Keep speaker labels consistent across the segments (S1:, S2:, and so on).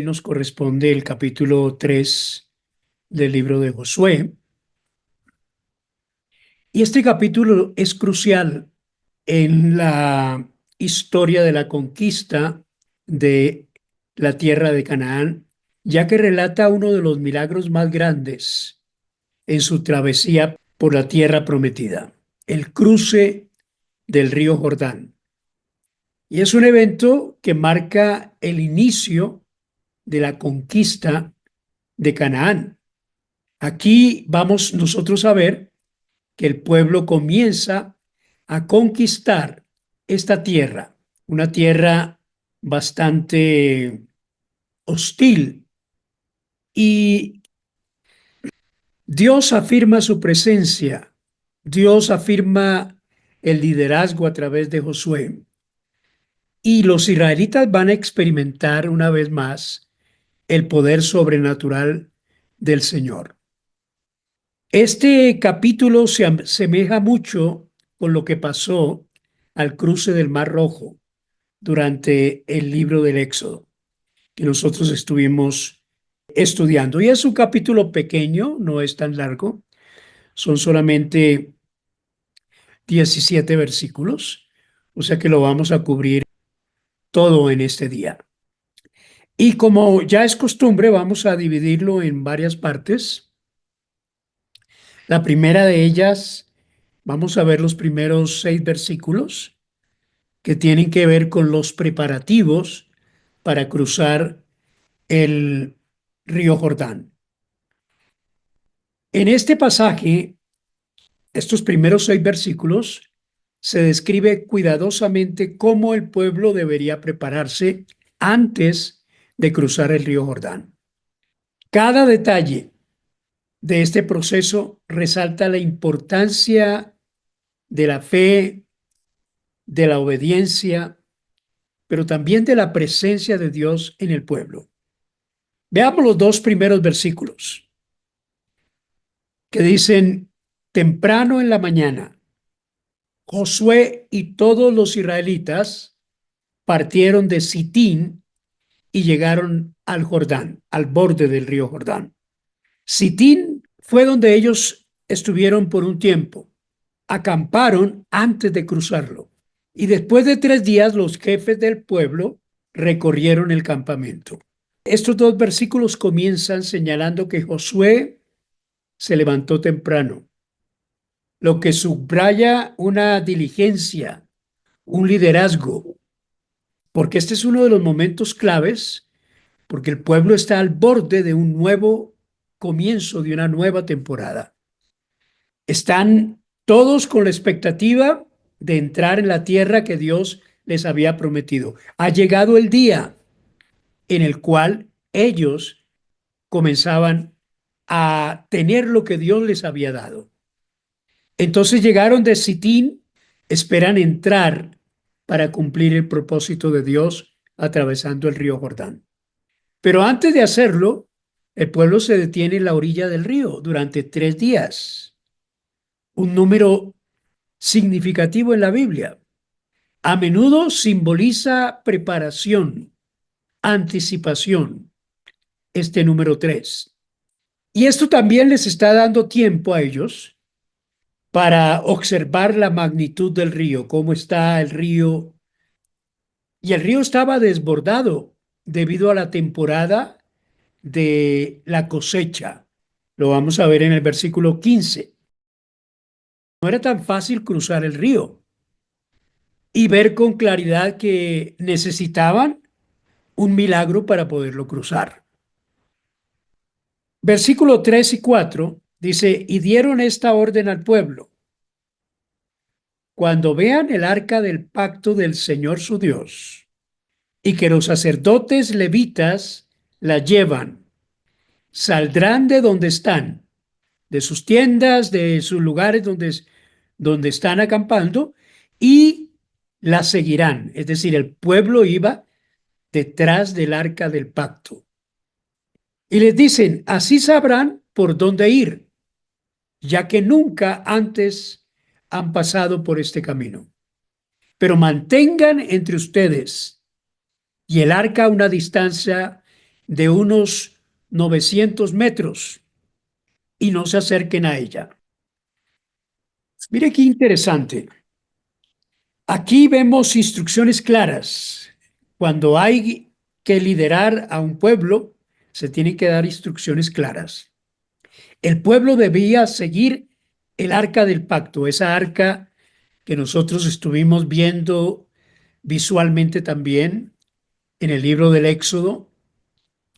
S1: nos corresponde el capítulo 3 del libro de Josué. Y este capítulo es crucial en la historia de la conquista de la tierra de Canaán, ya que relata uno de los milagros más grandes en su travesía por la tierra prometida, el cruce del río Jordán. Y es un evento que marca el inicio de la conquista de Canaán. Aquí vamos nosotros a ver que el pueblo comienza a conquistar esta tierra, una tierra bastante hostil, y Dios afirma su presencia, Dios afirma el liderazgo a través de Josué, y los israelitas van a experimentar una vez más el poder sobrenatural del Señor. Este capítulo se asemeja mucho con lo que pasó al cruce del Mar Rojo durante el libro del Éxodo, que nosotros estuvimos estudiando. Y es un capítulo pequeño, no es tan largo, son solamente 17 versículos, o sea que lo vamos a cubrir todo en este día. Y como ya es costumbre, vamos a dividirlo en varias partes. La primera de ellas, vamos a ver los primeros 6 versículos que tienen que ver con los preparativos para cruzar el río Jordán. En este pasaje, estos primeros 6 versículos, se describe cuidadosamente cómo el pueblo debería prepararse antes de cruzar el río Jordán. Cada detalle de este proceso resalta la importancia de la fe, de la obediencia, pero también de la presencia de Dios en el pueblo. Veamos los 2 primeros versículos que dicen: temprano en la mañana, Josué y todos los israelitas partieron de Sitín y llegaron al Jordán, al borde del río Jordán. Sitín fue donde ellos estuvieron por un tiempo. Acamparon antes de cruzarlo. Y después de 3 días, los jefes del pueblo recorrieron el campamento. Estos 2 versículos comienzan señalando que Josué se levantó temprano, lo que subraya una diligencia, un liderazgo, porque este es uno de los momentos claves, porque el pueblo está al borde de un nuevo comienzo, de una nueva temporada. Están todos con la expectativa de entrar en la tierra que Dios les había prometido. Ha llegado el día en el cual ellos comenzaban a tener lo que Dios les había dado. Entonces llegaron de Sitín, esperan entrar para cumplir el propósito de Dios atravesando el río Jordán. Pero antes de hacerlo, el pueblo se detiene en la orilla del río durante 3 días, un número significativo en la Biblia. A menudo simboliza preparación, anticipación, este número 3. Y esto también les está dando tiempo a ellos para observar la magnitud del río, cómo está el río. Y el río estaba desbordado debido a la temporada de la cosecha. Lo vamos a ver en el versículo 15. No era tan fácil cruzar el río y ver con claridad que necesitaban un milagro para poderlo cruzar. Versículo 3 y 4 dice: y dieron esta orden al pueblo: cuando vean el arca del pacto del Señor su Dios, y que los sacerdotes levitas la llevan, saldrán de donde están, de sus tiendas, de sus lugares donde están acampando, y la seguirán. Es decir, el pueblo iba detrás del arca del pacto. Y les dicen: así sabrán por dónde ir, ya que nunca antes han pasado por este camino. Pero mantengan entre ustedes y el arca una distancia de unos 900 metros y no se acerquen a ella. Mire qué interesante. Aquí vemos instrucciones claras. Cuando hay que liderar a un pueblo, se tienen que dar instrucciones claras. El pueblo debía seguir el arca del pacto, esa arca que nosotros estuvimos viendo visualmente también en el libro del Éxodo,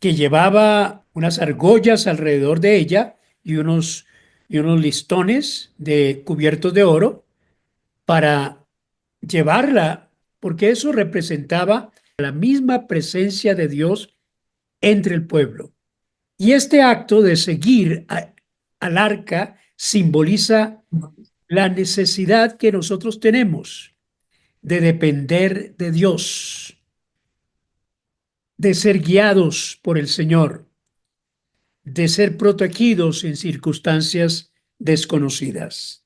S1: que llevaba unas argollas alrededor de ella y unos listones cubiertos de oro para llevarla, porque eso representaba la misma presencia de Dios entre el pueblo. Y este acto de seguir al arca simboliza la necesidad que nosotros tenemos de depender de Dios, de ser guiados por el Señor, de ser protegidos en circunstancias desconocidas.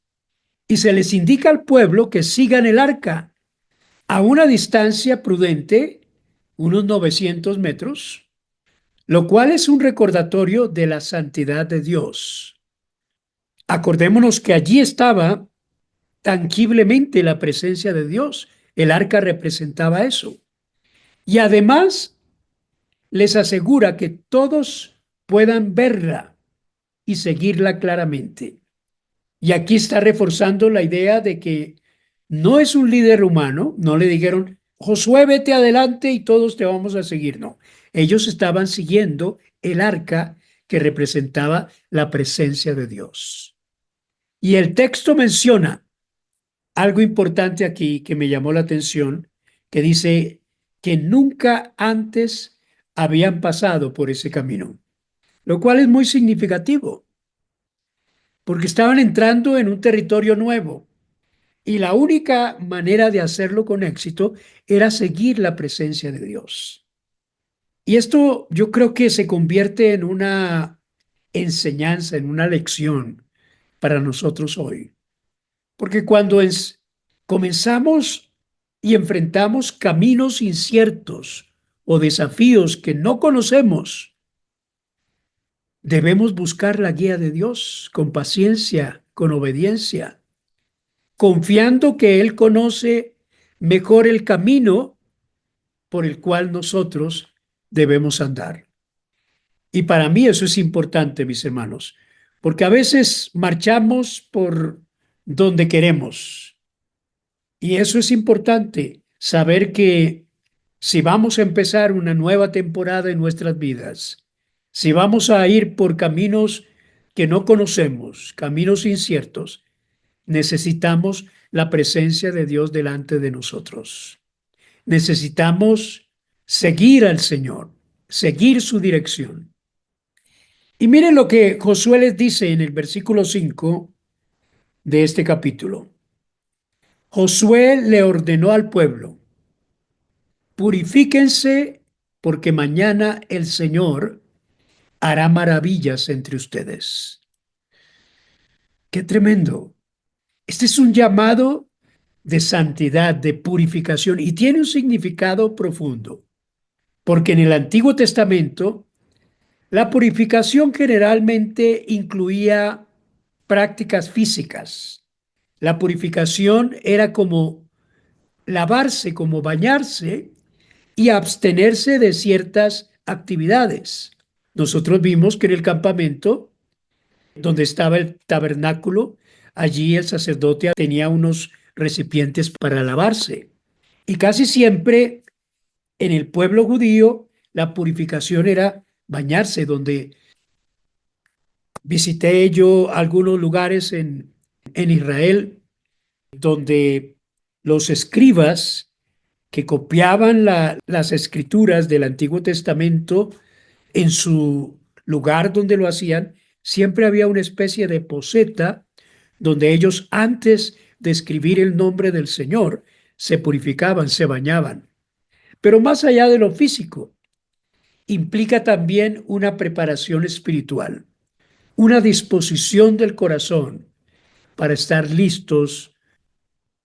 S1: Y se les indica al pueblo que sigan el arca a una distancia prudente, unos 900 metros, lo cual es un recordatorio de la santidad de Dios. Acordémonos que allí estaba tangiblemente la presencia de Dios. El arca representaba eso. Y además les asegura que todos puedan verla y seguirla claramente. Y aquí está reforzando la idea de que no es un líder humano, no le dijeron, Josué, vete adelante y todos te vamos a seguir. No, ellos estaban siguiendo el arca que representaba la presencia de Dios. Y el texto menciona algo importante aquí que me llamó la atención, que dice que nunca antes habían pasado por ese camino, lo cual es muy significativo, porque estaban entrando en un territorio nuevo y la única manera de hacerlo con éxito era seguir la presencia de Dios. Y esto yo creo que se convierte en una enseñanza, en una lección para nosotros hoy. Porque cuando comenzamos y enfrentamos caminos inciertos o desafíos que no conocemos, debemos buscar la guía de Dios con paciencia, con obediencia, confiando que Él conoce mejor el camino por el cual nosotros debemos andar. Y para mí eso es importante, mis hermanos, porque a veces marchamos por donde queremos. Y eso es importante, saber que si vamos a empezar una nueva temporada en nuestras vidas, si vamos a ir por caminos que no conocemos, caminos inciertos, necesitamos la presencia de Dios delante de nosotros. Necesitamos seguir al Señor, seguir su dirección. Y miren lo que Josué les dice en el versículo 5 de este capítulo. Josué le ordenó al pueblo: purifíquense, porque mañana el Señor hará maravillas entre ustedes. ¡Qué tremendo! Este es un llamado de santidad, de purificación, y tiene un significado profundo, porque en el Antiguo Testamento la purificación generalmente incluía prácticas físicas. La purificación era como lavarse, como bañarse y abstenerse de ciertas actividades. Nosotros vimos que en el campamento, donde estaba el tabernáculo, allí el sacerdote tenía unos recipientes para lavarse. Y casi siempre en el pueblo judío la purificación era bañarse, donde visité yo algunos lugares en Israel donde los escribas que copiaban las escrituras del Antiguo Testamento en su lugar donde lo hacían, siempre había una especie de poseta donde ellos, antes de escribir el nombre del Señor, se purificaban, se bañaban. Pero más allá de lo físico, implica también una preparación espiritual, una disposición del corazón para estar listos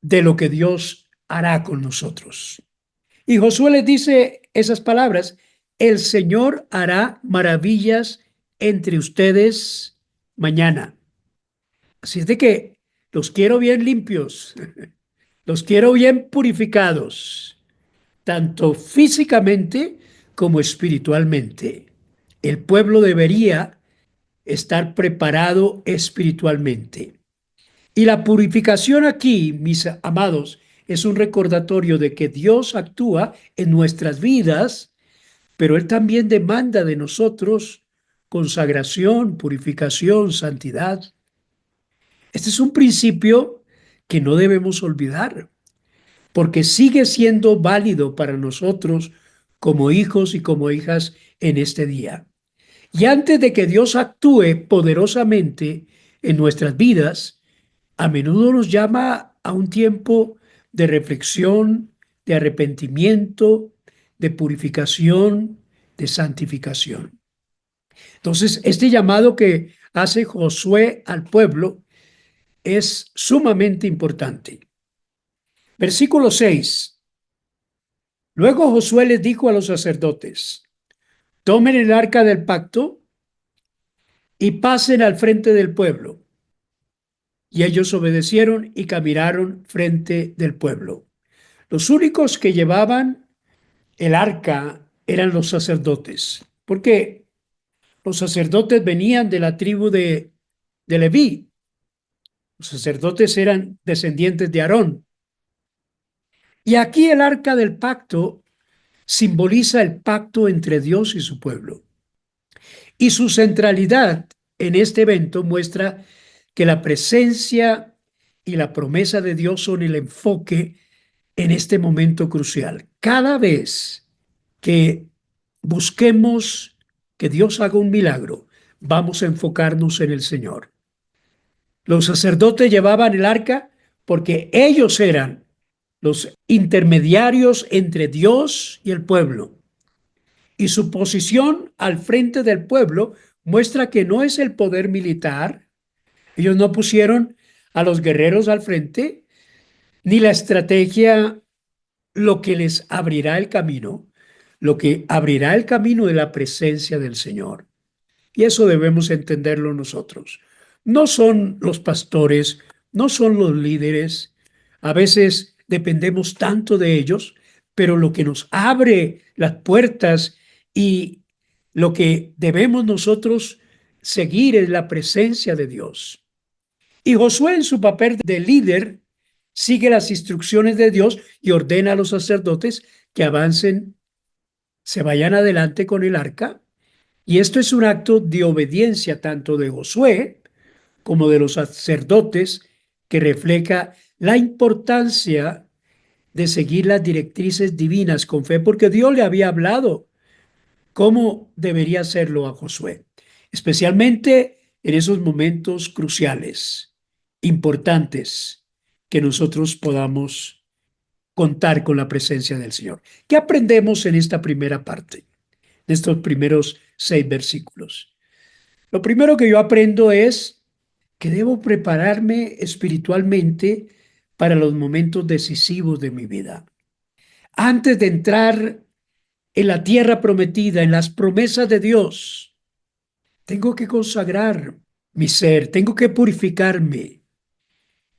S1: de lo que Dios hará con nosotros. Y Josué les dice esas palabras el Señor hará maravillas entre ustedes mañana. Así es de que los quiero bien limpios, los quiero bien purificados, tanto físicamente como espiritualmente. El pueblo debería estar preparado espiritualmente. Y la purificación aquí, mis amados, es un recordatorio de que Dios actúa en nuestras vidas, pero Él también demanda de nosotros consagración, purificación, santidad. Este es un principio que no debemos olvidar, porque sigue siendo válido para nosotros como hijos y como hijas en este día. Y antes de que Dios actúe poderosamente en nuestras vidas, a menudo nos llama a un tiempo de reflexión, de arrepentimiento, de purificación, de santificación. Entonces, este llamado que hace Josué al pueblo es sumamente importante. Versículo 6. Luego Josué les dijo a los sacerdotes: tomen el arca del pacto y pasen al frente del pueblo. Y ellos obedecieron y caminaron frente del pueblo. Los únicos que llevaban el arca eran los sacerdotes, porque los sacerdotes venían de la tribu de Leví. Los sacerdotes eran descendientes de Aarón. Y aquí el arca del pacto simboliza el pacto entre Dios y su pueblo. Y su centralidad en este evento muestra que la presencia y la promesa de Dios son el enfoque en este momento crucial. Cada vez que busquemos que Dios haga un milagro, vamos a enfocarnos en el Señor. Los sacerdotes llevaban el arca porque ellos eran los intermediarios entre Dios y el pueblo. Y su posición al frente del pueblo muestra que no es el poder militar. Ellos no pusieron a los guerreros al frente, ni la estrategia lo que les abrirá el camino. Lo que abrirá el camino de la presencia del Señor. Y eso debemos entenderlo nosotros. No son los pastores, no son los líderes. A veces dependemos tanto de ellos, pero lo que nos abre las puertas y lo que debemos nosotros seguir es la presencia de Dios. Y Josué, en su papel de líder, sigue las instrucciones de Dios y ordena a los sacerdotes que avancen, se vayan adelante con el arca. Y esto es un acto de obediencia tanto de Josué como de los sacerdotes, que refleja la importancia de seguir las directrices divinas con fe, porque Dios le había hablado cómo debería hacerlo a Josué, especialmente en esos momentos cruciales, importantes, que nosotros podamos contar con la presencia del Señor. ¿Qué aprendemos en esta primera parte, en estos primeros 6 versículos? Lo primero que yo aprendo es que debo prepararme espiritualmente para los momentos decisivos de mi vida. Antes de entrar en la tierra prometida, en las promesas de Dios, tengo que consagrar mi ser, tengo que purificarme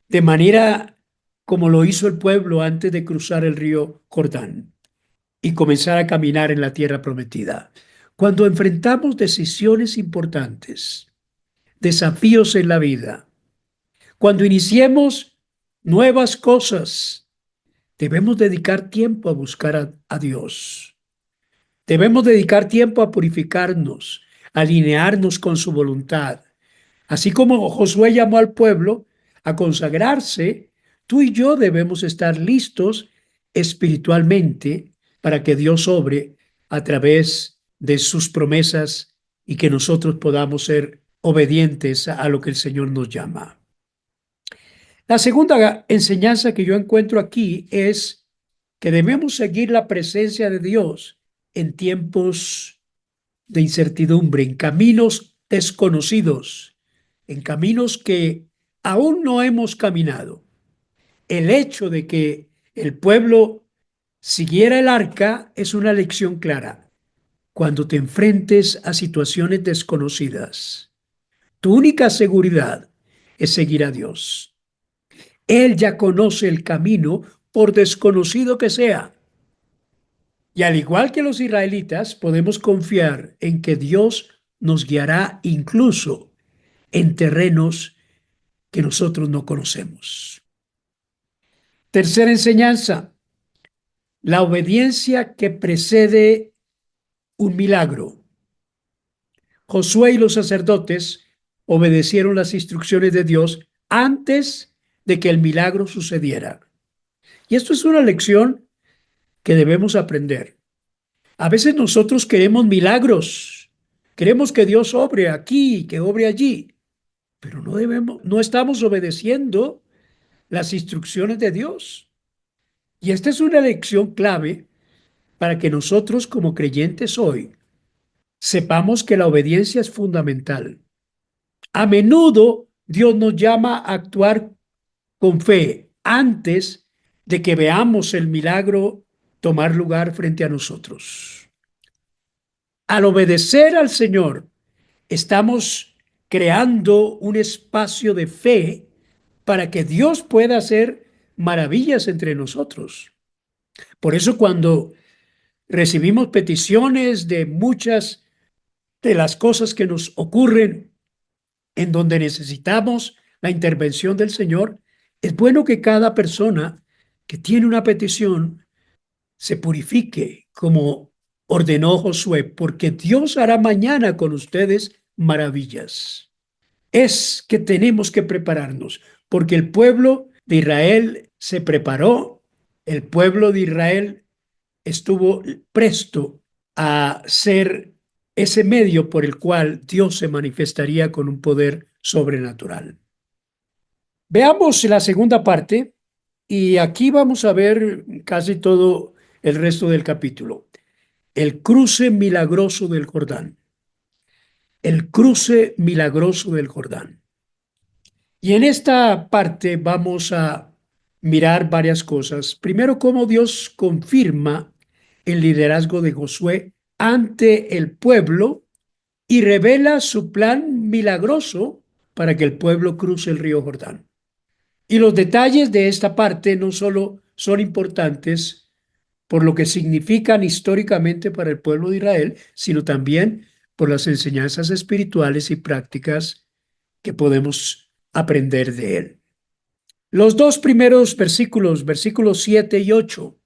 S1: de manera como lo hizo el pueblo antes de cruzar el río Jordán y comenzar a caminar en la tierra prometida. Cuando enfrentamos decisiones importantes, desafíos en la vida, cuando iniciemos nuevas cosas, debemos dedicar tiempo a buscar a Dios. Debemos dedicar tiempo a purificarnos, a alinearnos con su voluntad. Así como Josué llamó al pueblo a consagrarse, tú y yo debemos estar listos espiritualmente para que Dios obre a través de sus promesas y que nosotros podamos ser obedientes a lo que el Señor nos llama. La segunda enseñanza que yo encuentro aquí es que debemos seguir la presencia de Dios en tiempos de incertidumbre, en caminos desconocidos, en caminos que aún no hemos caminado. El hecho de que el pueblo siguiera el arca es una lección clara. cuando te enfrentes a situaciones desconocidas, tu única seguridad es seguir a Dios. Él ya conoce el camino, por desconocido que sea. Y al igual que los israelitas, podemos confiar en que Dios nos guiará incluso en terrenos que nosotros no conocemos. Tercera enseñanza, la obediencia que precede un milagro. Josué y los sacerdotes obedecieron las instrucciones de Dios antes de que el milagro sucediera. Y esto es una lección que debemos aprender. A veces nosotros queremos milagros, queremos que Dios obre aquí, que obre allí, pero no estamos obedeciendo las instrucciones de Dios. Y esta es una lección clave para que nosotros como creyentes hoy sepamos que la obediencia es fundamental. A menudo Dios nos llama a actuar con fe antes de que veamos el milagro tomar lugar frente a nosotros. Al obedecer al Señor, estamos creando un espacio de fe para que Dios pueda hacer maravillas entre nosotros. Por eso cuando recibimos peticiones de muchas de las cosas que nos ocurren en donde necesitamos la intervención del Señor, es bueno que cada persona que tiene una petición se purifique como ordenó Josué, porque Dios hará mañana con ustedes maravillas. Es que tenemos que prepararnos, porque el pueblo de Israel se preparó, el pueblo de Israel estuvo presto a ser ese medio por el cual Dios se manifestaría con un poder sobrenatural. Veamos la segunda parte y aquí vamos a ver casi todo el resto del capítulo. El cruce milagroso del Jordán. El cruce milagroso del Jordán. Y en esta parte vamos a mirar varias cosas. Primero, cómo Dios confirma el liderazgo de Josué ante el pueblo y revela su plan milagroso para que el pueblo cruce el río Jordán. Y los detalles de esta parte no solo son importantes por lo que significan históricamente para el pueblo de Israel, sino también por las enseñanzas espirituales y prácticas que podemos aprender de él. Los dos primeros versículos, versículos 7 y 8,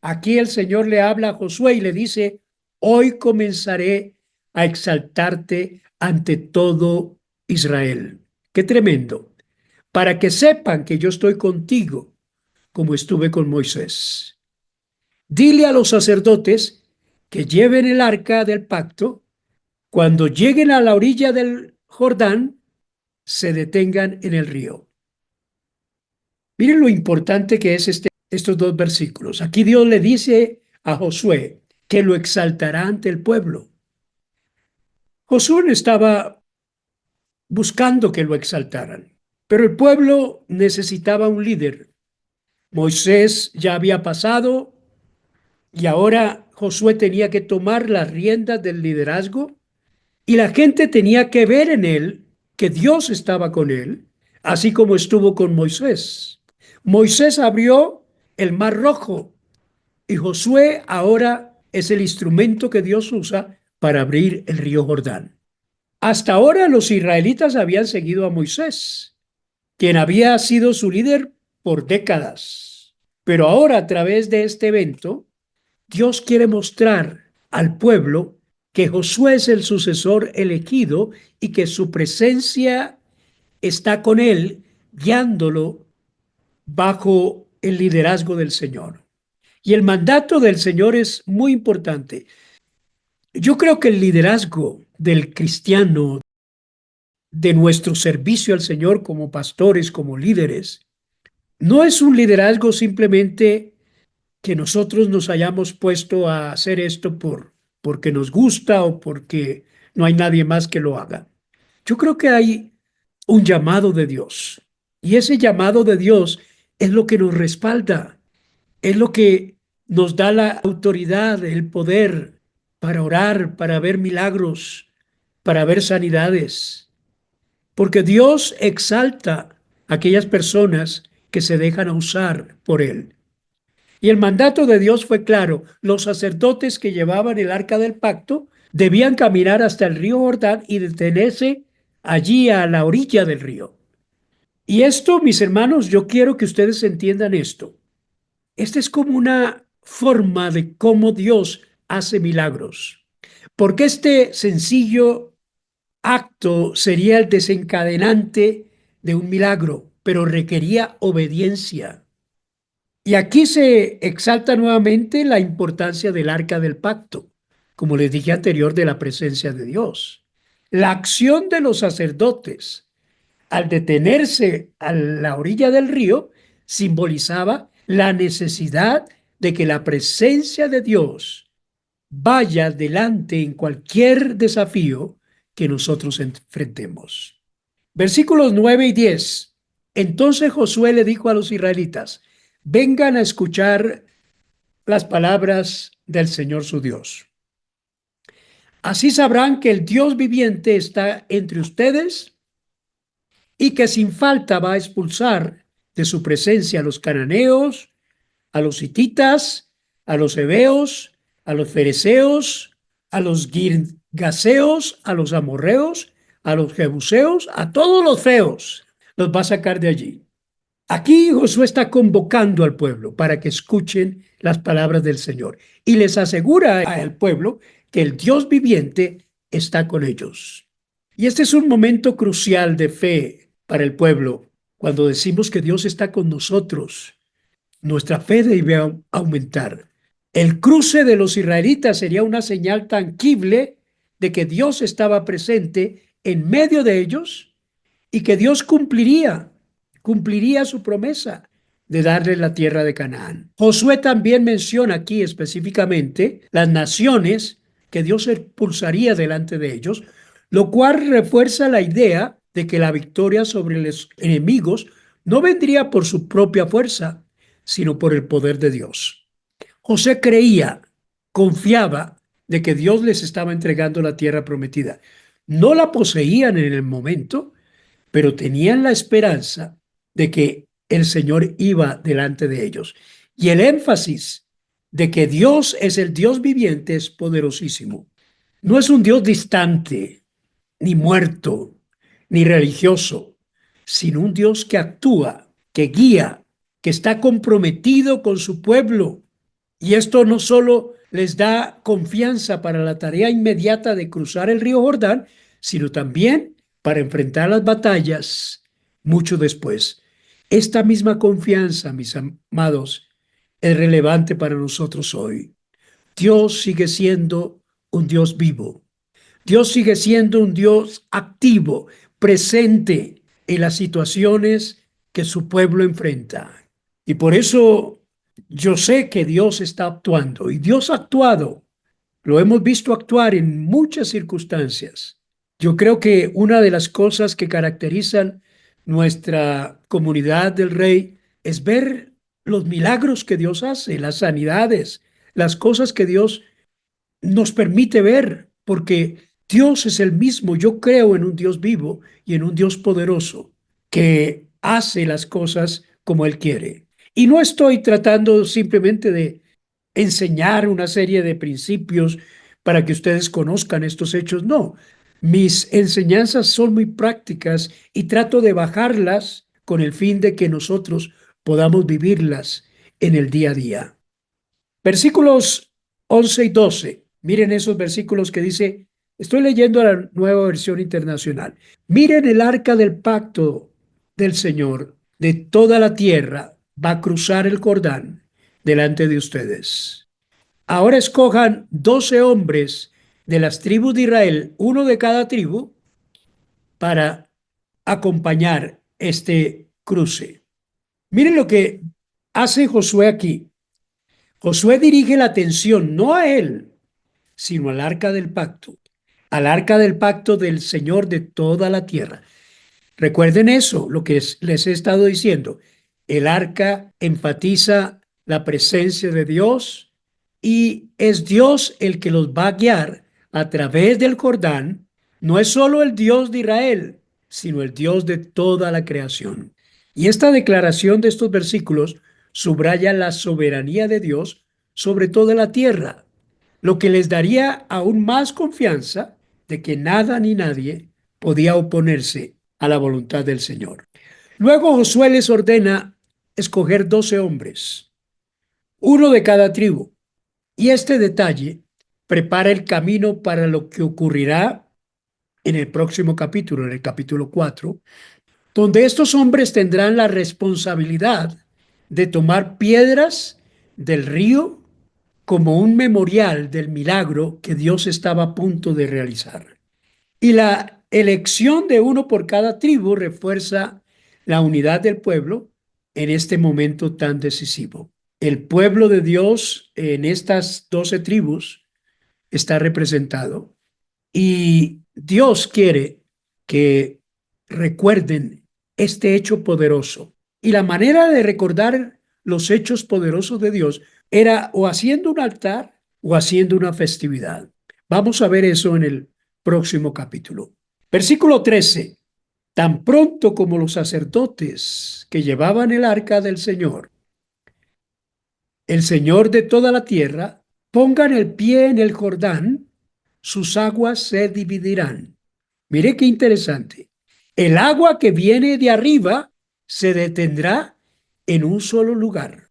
S1: aquí el Señor le habla a Josué y le dice, hoy comenzaré a exaltarte ante todo Israel. Qué tremendo. Para que sepan que yo estoy contigo, como estuve con Moisés. Dile a los sacerdotes que lleven el arca del pacto, cuando lleguen a la orilla del Jordán, se detengan en el río. Miren lo importante que es estos dos versículos. Aquí Dios le dice a Josué que lo exaltará ante el pueblo. Josué no estaba buscando que lo exaltaran, pero el pueblo necesitaba un líder. Moisés ya había pasado y ahora Josué tenía que tomar las riendas del liderazgo y la gente tenía que ver en él que Dios estaba con él, así como estuvo con Moisés. Moisés abrió el mar rojo y Josué ahora es el instrumento que Dios usa para abrir el río Jordán. Hasta ahora los israelitas habían seguido a Moisés, quien había sido su líder por décadas. Pero ahora, a través de este evento, Dios quiere mostrar al pueblo que Josué es el sucesor elegido y que su presencia está con él, guiándolo bajo el liderazgo del Señor. Y el mandato del Señor es muy importante. Yo creo que el liderazgo del cristiano, de nuestro servicio al Señor como pastores, como líderes, no es un liderazgo simplemente que nosotros nos hayamos puesto a hacer esto porque nos gusta o porque no hay nadie más que lo haga. Yo creo que hay un llamado de Dios y ese llamado de Dios es lo que nos respalda, es lo que nos da la autoridad, el poder para orar, para ver milagros, para ver sanidades. Porque Dios exalta a aquellas personas que se dejan usar por Él. Y el mandato de Dios fue claro. Los sacerdotes que llevaban el arca del pacto debían caminar hasta el río Jordán y detenerse allí a la orilla del río. Y esto, mis hermanos, yo quiero que ustedes entiendan esto. Esta es como una forma de cómo Dios hace milagros. Porque este sencillo acto sería el desencadenante de un milagro, pero requería obediencia. Y aquí se exalta nuevamente la importancia del arca del pacto, como les dije anterior, de la presencia de Dios. La acción de los sacerdotes al detenerse a la orilla del río simbolizaba la necesidad de que la presencia de Dios vaya delante en cualquier desafío que nosotros enfrentemos. Versículos 9 y 10. Entonces Josué le dijo a los israelitas: vengan a escuchar las palabras del Señor su Dios. Así sabrán que el Dios viviente está entre ustedes y que sin falta va a expulsar de su presencia a los cananeos, a los hititas, a los heveos, a los fereceos, a los girgaseos, a los amorreos, a los jebuseos, a todos los feos. Los va a sacar de allí. Aquí Josué está convocando al pueblo para que escuchen las palabras del Señor y les asegura al pueblo que el Dios viviente está con ellos. Y este es un momento crucial de fe para el pueblo. Cuando decimos que Dios está con nosotros, nuestra fe debe aumentar. El cruce de los israelitas sería una señal tangible de que Dios estaba presente en medio de ellos y que Dios cumpliría su promesa de darle la tierra de Canaán. Josué también menciona aquí específicamente las naciones que Dios expulsaría delante de ellos, lo cual refuerza la idea de que la victoria sobre los enemigos no vendría por su propia fuerza, sino por el poder de Dios. José creía, confiaba de que Dios les estaba entregando la tierra prometida. No la poseían en el momento, pero tenían la esperanza de que el Señor iba delante de ellos. Y el énfasis de que Dios es el Dios viviente es poderosísimo. No es un Dios distante, ni muerto, ni religioso, sino un Dios que actúa, que guía, que está comprometido con su pueblo. Y esto no solo les da confianza para la tarea inmediata de cruzar el río Jordán, sino también para enfrentar las batallas mucho después. Esta misma confianza, mis amados, es relevante para nosotros hoy. Dios sigue siendo un Dios vivo. Dios sigue siendo un Dios activo, presente en las situaciones que su pueblo enfrenta. Y por eso yo sé que Dios está actuando y Dios ha actuado. Lo hemos visto actuar en muchas circunstancias. Yo creo que una de las cosas que caracterizan nuestra comunidad del Rey es ver los milagros que Dios hace, las sanidades, las cosas que Dios nos permite ver, porque Dios es el mismo. Yo creo en un Dios vivo y en un Dios poderoso que hace las cosas como Él quiere. Y no estoy tratando simplemente de enseñar una serie de principios para que ustedes conozcan estos hechos. No, mis enseñanzas son muy prácticas y trato de bajarlas con el fin de que nosotros podamos vivirlas en el día a día. Versículos 11 y 12. Miren esos versículos que dice, estoy leyendo la Nueva Versión Internacional. Miren, el arca del pacto del Señor de toda la tierra va a cruzar el Jordán delante de ustedes. Ahora escojan 12 hombres de las tribus de Israel, uno de cada tribu, para acompañar este cruce. Miren lo que hace Josué aquí. Josué dirige la atención no a él, sino al arca del pacto, al arca del pacto del Señor de toda la tierra. Recuerden eso, lo que les he estado diciendo. El arca enfatiza la presencia de Dios, y es Dios el que los va a guiar a través del Jordán. No es solo el Dios de Israel, sino el Dios de toda la creación. Y esta declaración de estos versículos subraya la soberanía de Dios sobre toda la tierra, lo que les daría aún más confianza de que nada ni nadie podía oponerse a la voluntad del Señor. Luego Josué les ordena escoger 12 hombres, uno de cada tribu, y este detalle prepara el camino para lo que ocurrirá en el próximo capítulo, en el capítulo 4, donde estos hombres tendrán la responsabilidad de tomar piedras del río como un memorial del milagro que Dios estaba a punto de realizar. Y la elección de uno por cada tribu refuerza la unidad del pueblo en este momento tan decisivo. El pueblo de Dios en estas 12 tribus está representado y Dios quiere que recuerden este hecho poderoso. Y la manera de recordar los hechos poderosos de Dios era o haciendo un altar o haciendo una festividad. Vamos a ver eso en el próximo capítulo. Versículo 13. Tan pronto como los sacerdotes que llevaban el arca del Señor, el Señor de toda la tierra, pongan el pie en el Jordán, sus aguas se dividirán. Mire qué interesante. El agua que viene de arriba se detendrá en un solo lugar.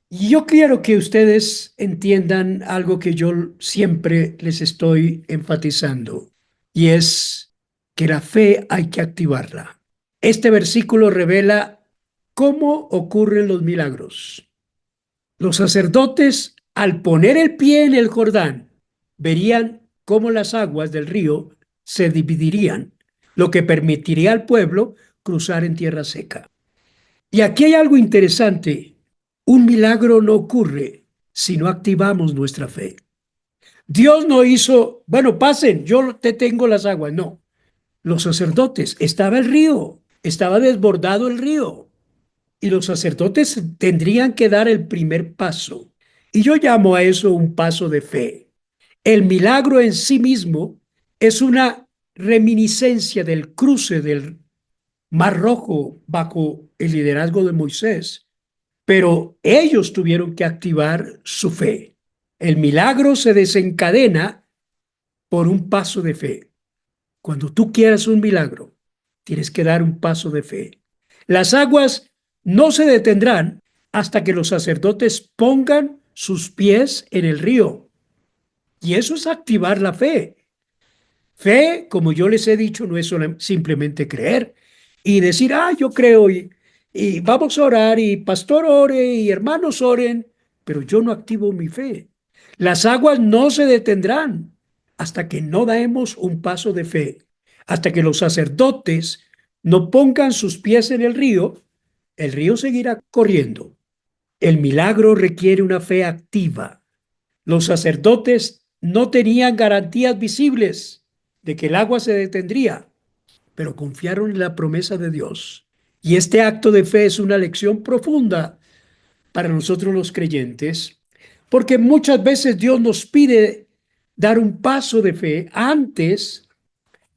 S1: Y yo quiero que ustedes entiendan algo que yo siempre les estoy enfatizando, y es que la fe hay que activarla. Este versículo revela cómo ocurren los milagros. Los sacerdotes, al poner el pie en el Jordán, verían cómo las aguas del río se dividirían, lo que permitiría al pueblo cruzar en tierra seca. Y aquí hay algo interesante. Un milagro no ocurre si no activamos nuestra fe. Dios no hizo, bueno, pasen, yo te tengo las aguas. No, los sacerdotes, estaba el río, estaba desbordado el río. Y los sacerdotes tendrían que dar el primer paso. Y yo llamo a eso un paso de fe. El milagro en sí mismo es una reminiscencia del cruce del Mar Rojo bajo el liderazgo de Moisés, pero ellos tuvieron que activar su fe. El milagro se desencadena por un paso de fe. Cuando tú quieras un milagro, tienes que dar un paso de fe. Las aguas no se detendrán hasta que los sacerdotes pongan sus pies en el río. Y eso es activar la fe. Fe, como yo les he dicho, no es simplemente creer y decir, yo creo y vamos a orar y pastor ore y hermanos oren, pero yo no activo mi fe. Las aguas no se detendrán hasta que no demos un paso de fe, hasta que los sacerdotes no pongan sus pies en el río seguirá corriendo. El milagro requiere una fe activa. Los sacerdotes no tenían garantías visibles de que el agua se detendría, pero confiaron en la promesa de Dios. Y este acto de fe es una lección profunda para nosotros los creyentes, porque muchas veces Dios nos pide dar un paso de fe antes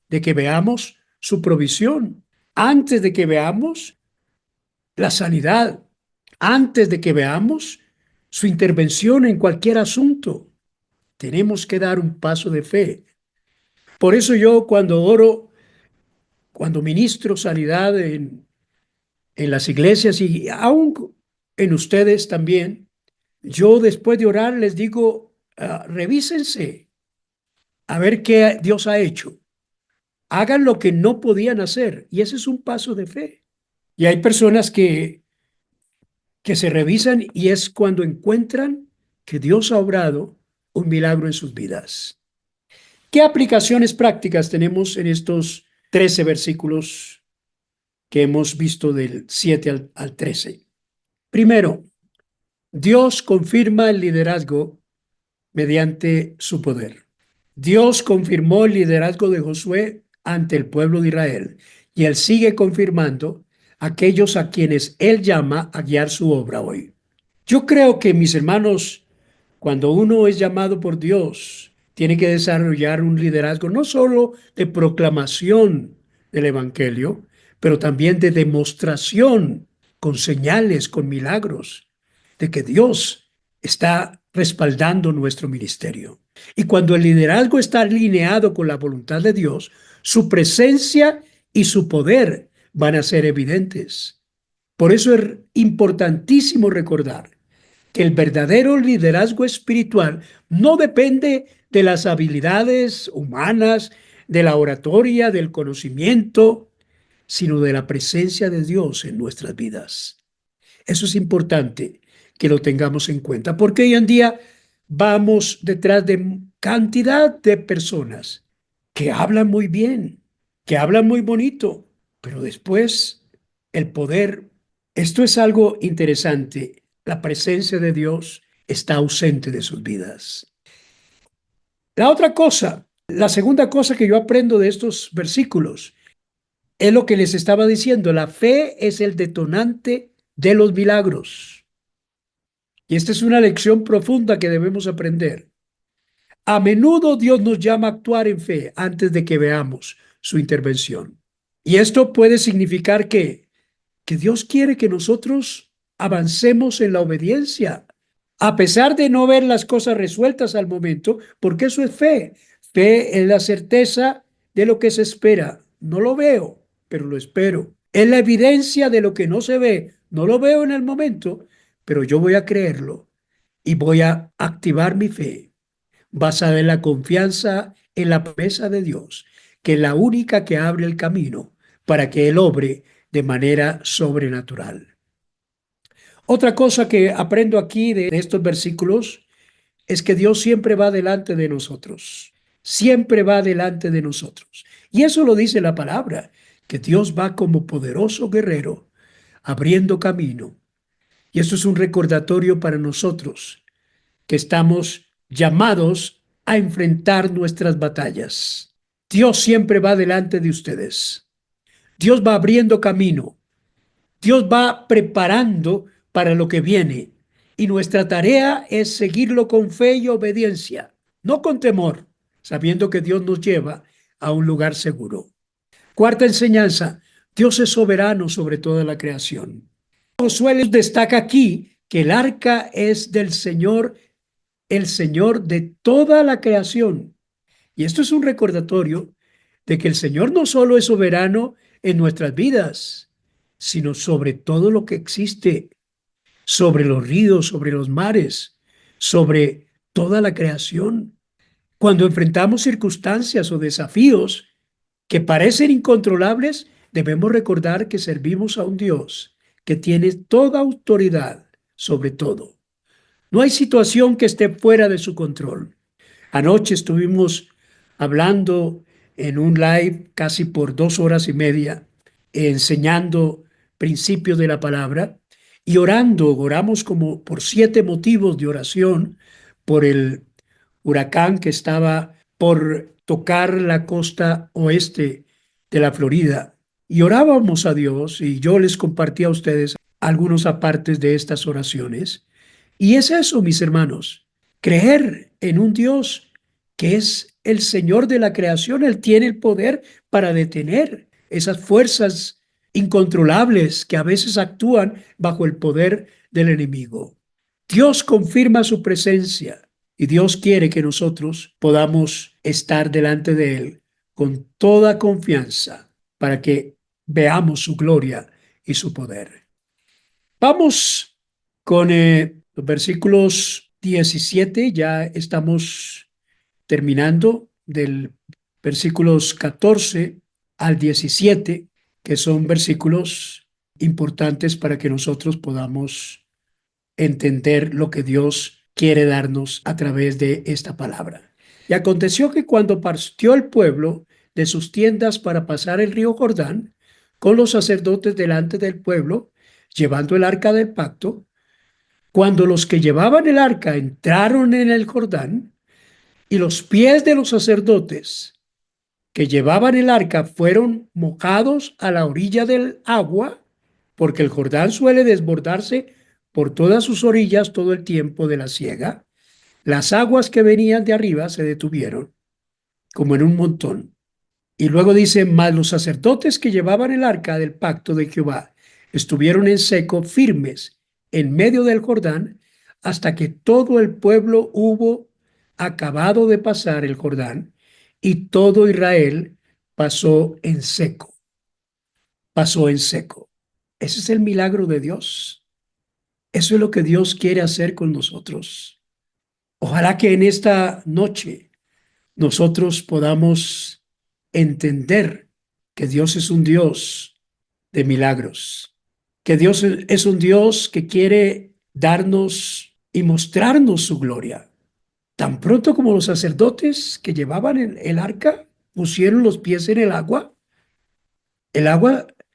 S1: de que veamos su provisión, antes de que veamos la sanidad, antes de que veamos su intervención en cualquier asunto. Tenemos que dar un paso de fe. Por eso yo cuando oro, cuando ministro sanidad en las iglesias y aún en ustedes también, yo después de orar les digo, revísense a ver qué Dios ha hecho. Hagan lo que no podían hacer y ese es un paso de fe. Y hay personas que se revisan y es cuando encuentran que Dios ha obrado un milagro en sus vidas. ¿Qué aplicaciones prácticas tenemos en estos 13 versículos que hemos visto del 7 al 13? Primero, Dios confirma el liderazgo mediante su poder. Dios confirmó el liderazgo de Josué ante el pueblo de Israel y él sigue confirmando aquellos a quienes él llama a guiar su obra hoy. Yo creo que, mis hermanos, Cuando uno es llamado por Dios, tiene que desarrollar un liderazgo no solo de proclamación del Evangelio, pero también de demostración con señales, con milagros, de que Dios está respaldando nuestro ministerio. Y cuando el liderazgo está alineado con la voluntad de Dios, su presencia y su poder van a ser evidentes. Por eso es importantísimo recordar que el verdadero liderazgo espiritual no depende de las habilidades humanas, de la oratoria, del conocimiento, sino de la presencia de Dios en nuestras vidas. Eso es importante que lo tengamos en cuenta, porque hoy en día vamos detrás de cantidad de personas que hablan muy bien, que hablan muy bonito, pero después el poder, esto es algo interesante, la presencia de Dios está ausente de sus vidas. La otra cosa, la segunda cosa que yo aprendo de estos versículos es lo que les estaba diciendo, la fe es el detonante de los milagros. Y esta es una lección profunda que debemos aprender. A menudo Dios nos llama a actuar en fe antes de que veamos su intervención. Y esto puede significar que Dios quiere que nosotros avancemos en la obediencia, a pesar de no ver las cosas resueltas al momento, porque eso es fe. Fe es la certeza de lo que se espera. No lo veo, pero lo espero. Es la evidencia de lo que no se ve. No lo veo en el momento, pero yo voy a creerlo y voy a activar mi fe basada en la confianza en la promesa de Dios, que es la única que abre el camino para que Él obre de manera sobrenatural. Otra cosa que aprendo aquí de estos versículos es que Dios siempre va delante de nosotros, siempre va delante de nosotros. Y eso lo dice la palabra, que Dios va como poderoso guerrero abriendo camino. Y esto es un recordatorio para nosotros, que estamos llamados a enfrentar nuestras batallas. Dios siempre va delante de ustedes. Dios va abriendo camino. Dios va preparando para lo que viene. Y nuestra tarea es seguirlo con fe y obediencia, no con temor, sabiendo que Dios nos lleva a un lugar seguro. Cuarta enseñanza, Dios es soberano sobre toda la creación. Josué les destaca aquí que el arca es del Señor, el Señor de toda la creación. Y esto es un recordatorio de que el Señor no solo es soberano en nuestras vidas, sino sobre todo lo que existe, sobre los ríos, sobre los mares, sobre toda la creación. Cuando enfrentamos circunstancias o desafíos que parecen incontrolables, debemos recordar que servimos a un Dios que tiene toda autoridad sobre todo. No hay situación que esté fuera de su control. Anoche estuvimos hablando en un live casi por 2 horas y media, enseñando principios de la palabra y oramos como por 7 motivos de oración por el huracán que estaba por tocar la costa oeste de la Florida. Y orábamos a Dios y yo les compartí a ustedes algunos apartes de estas oraciones. Y es eso, mis hermanos, creer en un Dios que es el Señor de la creación. Él tiene el poder para detener esas fuerzas incontrolables que a veces actúan bajo el poder del enemigo. Dios confirma su presencia y Dios quiere que nosotros podamos estar delante de Él con toda confianza para que veamos su gloria y su poder. Vamos con los versículos 17, ya estamos terminando del versículos 14 al 17, que son versículos importantes para que nosotros podamos entender lo que Dios quiere darnos a través de esta palabra. Y aconteció que cuando partió el pueblo de sus tiendas para pasar el río Jordán, con los sacerdotes delante del pueblo, llevando el arca del pacto, cuando los que llevaban el arca entraron en el Jordán, y los pies de los sacerdotes que llevaban el arca fueron mojados a la orilla del agua, porque el Jordán suele desbordarse por todas sus orillas todo el tiempo de la siega, Las aguas que venían de arriba se detuvieron, como en un montón. Y luego dice, mas los sacerdotes que llevaban el arca del pacto de Jehová estuvieron en seco, firmes, en medio del Jordán, hasta que todo el pueblo hubo acabado de pasar el Jordán, y todo Israel pasó en seco, pasó en seco. Ese es el milagro de Dios. Eso es lo que Dios quiere hacer con nosotros. Ojalá que en esta noche nosotros podamos entender que Dios es un Dios de milagros, que Dios es un Dios que quiere darnos y mostrarnos su gloria. Tan pronto como los sacerdotes que llevaban el arca pusieron los pies en el agua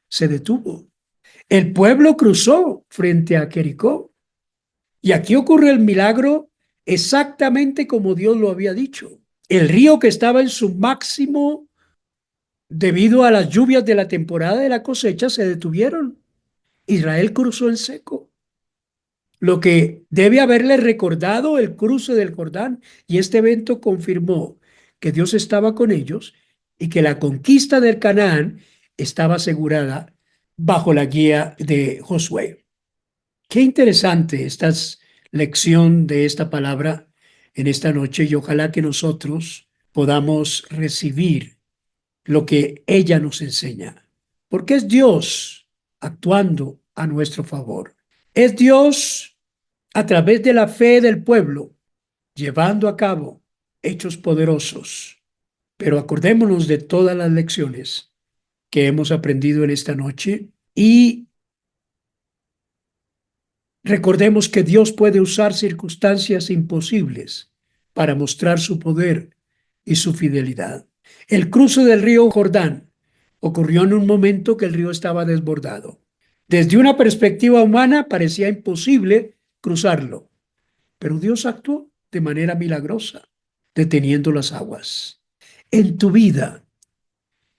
S1: se detuvo. El pueblo cruzó frente a Jericó. Y aquí ocurre el milagro exactamente como Dios lo había dicho. El río que estaba en su máximo debido a las lluvias de la temporada de la cosecha se detuvieron. Israel cruzó en seco, lo que debe haberle recordado el cruce del Jordán, y este evento confirmó que Dios estaba con ellos y que la conquista del Canaán estaba asegurada bajo la guía de Josué. Qué interesante esta lección de esta palabra en esta noche, y ojalá que nosotros podamos recibir lo que ella nos enseña, porque es Dios actuando a nuestro favor. Es Dios a través de la fe del pueblo llevando a cabo hechos poderosos. Pero acordémonos de todas las lecciones que hemos aprendido en esta noche y recordemos que Dios puede usar circunstancias imposibles para mostrar su poder y su fidelidad. El cruce del río Jordán ocurrió en un momento que el río estaba desbordado. Desde una perspectiva humana parecía imposible cruzarlo, pero Dios actuó de manera milagrosa, deteniendo las aguas. En tu vida,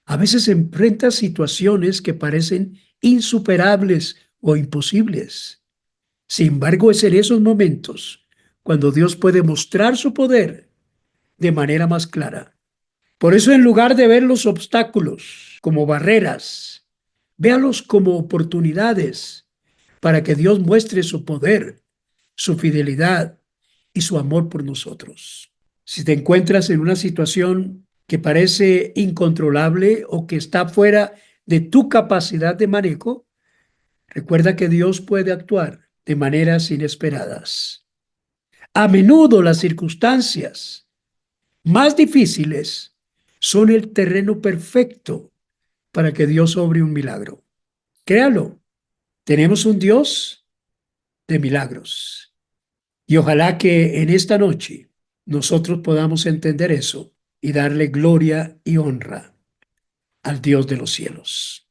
S1: a veces enfrentas situaciones que parecen insuperables o imposibles. Sin embargo, es en esos momentos cuando Dios puede mostrar su poder de manera más clara. Por eso, en lugar de ver los obstáculos como barreras, véalos como oportunidades para que Dios muestre su poder, su fidelidad y su amor por nosotros. Si te encuentras en una situación que parece incontrolable o que está fuera de tu capacidad de manejo, recuerda que Dios puede actuar de maneras inesperadas. A menudo las circunstancias más difíciles son el terreno perfecto para que Dios obre un milagro. Créalo, tenemos un Dios de milagros. Y ojalá que en esta noche nosotros podamos entender eso y darle gloria y honra al Dios de los cielos.